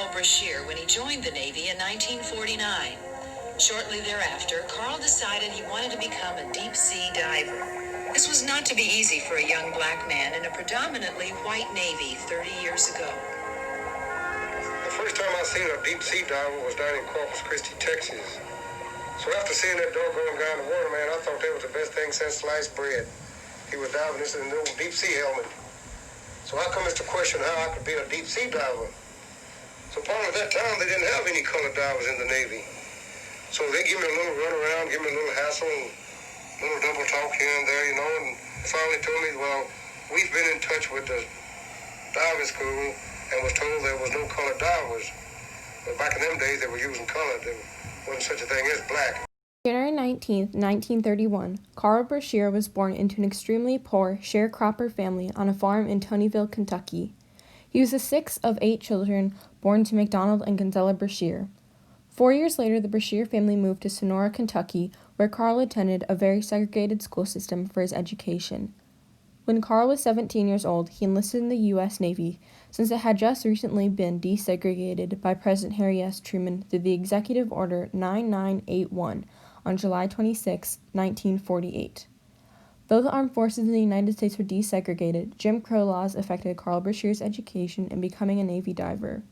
Carl Brashear when he joined the Navy in 1949. Shortly thereafter, Carl decided he wanted to become a deep-sea diver. This was not to be easy for a young black man in a predominantly white Navy 30 years ago. The first time I seen a deep-sea diver was down in Corpus Christi, Texas. So after seeing that dog going down the water, man, I thought that was the best thing since sliced bread. He was diving this in the old deep-sea helmet. So I come to question how I could be a deep-sea diver. So probably at that time, they didn't have any colored divers in the Navy. So they give me a little run around, give me a little hassle, and a little double talk here and there, and finally told me, well, we've been in touch with the diving school and was told there was no colored divers. But back in them days, they were using color. There wasn't such a thing as black. January 19, 1931, Carl Brashear was born into an extremely poor sharecropper family on a farm in Tonyville, Kentucky. He was the sixth of 8 children born to McDonald and Gonzella Brashear. 4 years later, the Brashear family moved to Sonora, Kentucky, where Carl attended a very segregated school system for his education. When Carl was 17 years old, he enlisted in the U.S. Navy, since it had just recently been desegregated by President Harry S. Truman through the Executive Order 9981 on July 26, 1948. Though the armed forces in the United States were desegregated, Jim Crow laws affected Carl Brashear's education in becoming a Navy diver.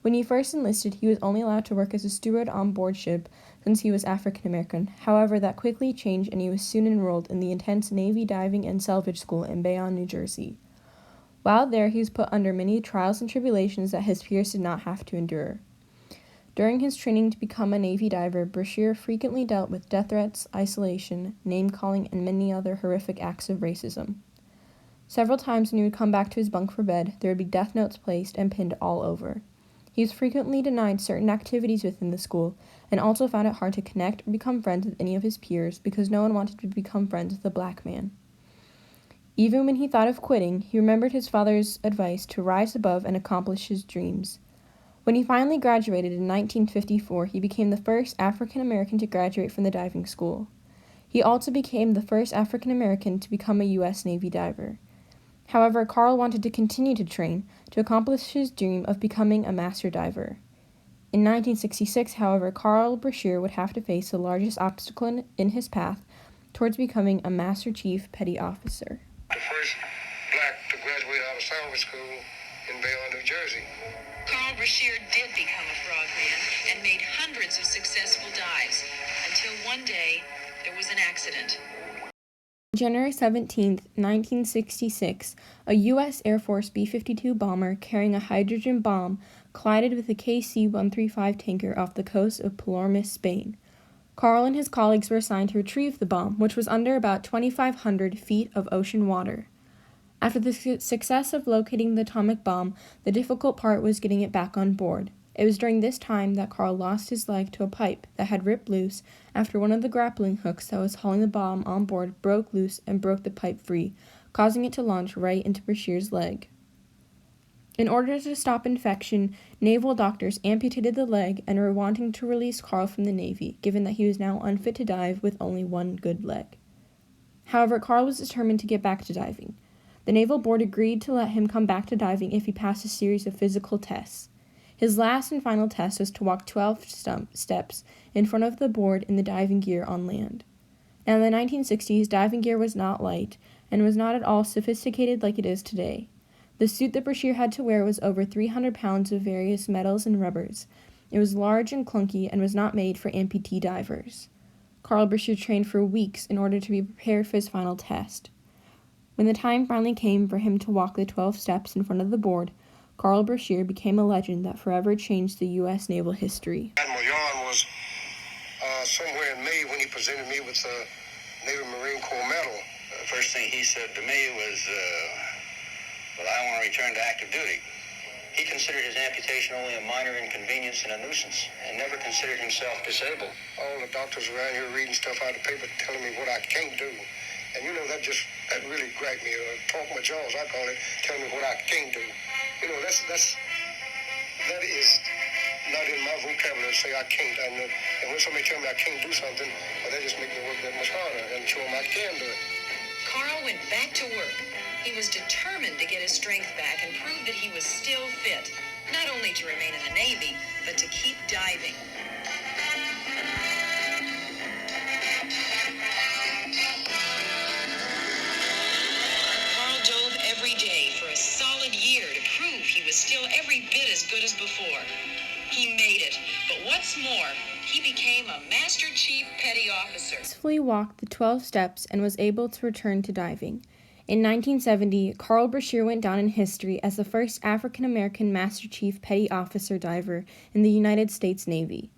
When he first enlisted, he was only allowed to work as a steward on board ship since he was African American. However, that quickly changed and he was soon enrolled in the intense Navy diving and salvage school in Bayonne, New Jersey. While there, he was put under many trials and tribulations that his peers did not have to endure. During his training to become a Navy diver, Brashear frequently dealt with death threats, isolation, name-calling, and many other horrific acts of racism. Several times when he would come back to his bunk for bed, there would be death notes placed and pinned all over. He was frequently denied certain activities within the school, and also found it hard to connect or become friends with any of his peers because no one wanted to become friends with a black man. Even when he thought of quitting, he remembered his father's advice to rise above and accomplish his dreams. When he finally graduated in 1954, he became the first African American to graduate from the diving school. He also became the first African American to become a U.S. Navy diver. However, Carl wanted to continue to train to accomplish his dream of becoming a master diver. In 1966, however, Carl Brashear would have to face the largest obstacle in his path towards becoming a Master Chief Petty Officer. The first black to graduate out of salvage school in Bayonne, New Jersey. Carl Brashear did become a frogman and made hundreds of successful dives until one day there was an accident. January 17, 1966, a U.S. Air Force B-52 bomber carrying a hydrogen bomb collided with a KC-135 tanker off the coast of Palermo, Spain. Carl and his colleagues were assigned to retrieve the bomb, which was under about 2,500 feet of ocean water. After the success of locating the atomic bomb, the difficult part was getting it back on board. It was during this time that Carl lost his leg to a pipe that had ripped loose after one of the grappling hooks that was hauling the bomb on board broke loose and broke the pipe free, causing it to launch right into Brashear's leg. In order to stop infection, naval doctors amputated the leg and were wanting to release Carl from the Navy, given that he was now unfit to dive with only one good leg. However, Carl was determined to get back to diving. The Naval Board agreed to let him come back to diving if he passed a series of physical tests. His last and final test was to walk 12 steps in front of the board in the diving gear on land. Now, in the 1960s, diving gear was not light and was not at all sophisticated like it is today. The suit that Brashear had to wear was over 300 pounds of various metals and rubbers. It was large and clunky and was not made for amputee divers. Carl Brashear trained for weeks in order to be prepared for his final test. When the time finally came for him to walk the 12 steps in front of the board, Carl Brashear became a legend that forever changed the U.S. naval history. Admiral Yarn was somewhere in May when he presented me with the Navy Marine Corps medal. The first thing he said to me was, well, I want to return to active duty. He considered his amputation only a minor inconvenience and a nuisance, and never considered himself disabled. All the doctors around here reading stuff out of the paper telling me what I can't do. And that really grabbed me, talk my jaws, I call it, telling me what I can't do. That is not in my vocabulary to say I can't. And when somebody tell me I can't do something, well, that just makes me work that much harder and show them I can do it. Carl went back to work. He was determined to get his strength back and prove that he was still fit, not only to remain in the Navy, but to keep diving. Carl dove every day for a solid year to prove he was still every bit as good as before. He made it, but what's more, he became a Master Chief Petty Officer. Successfully walked the 12 steps and was able to return to diving. In 1970, Carl Brashear went down in history as the first African-American Master Chief Petty Officer diver in the United States Navy.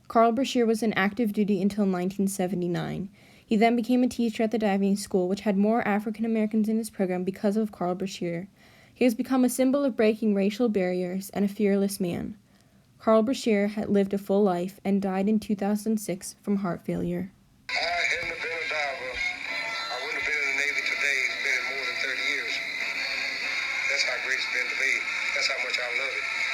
Carl Brashear was in active duty until 1979. He then became a teacher at the diving school, which had more African Americans in his program because of Carl Brashear. He has become a symbol of breaking racial barriers and a fearless man. Carl Brashear had lived a full life and died in 2006 from heart failure. I hadn't been a diver, I wouldn't have been in the Navy today. It's been more than 30 years. That's how great it's been to me. That's how much I love it.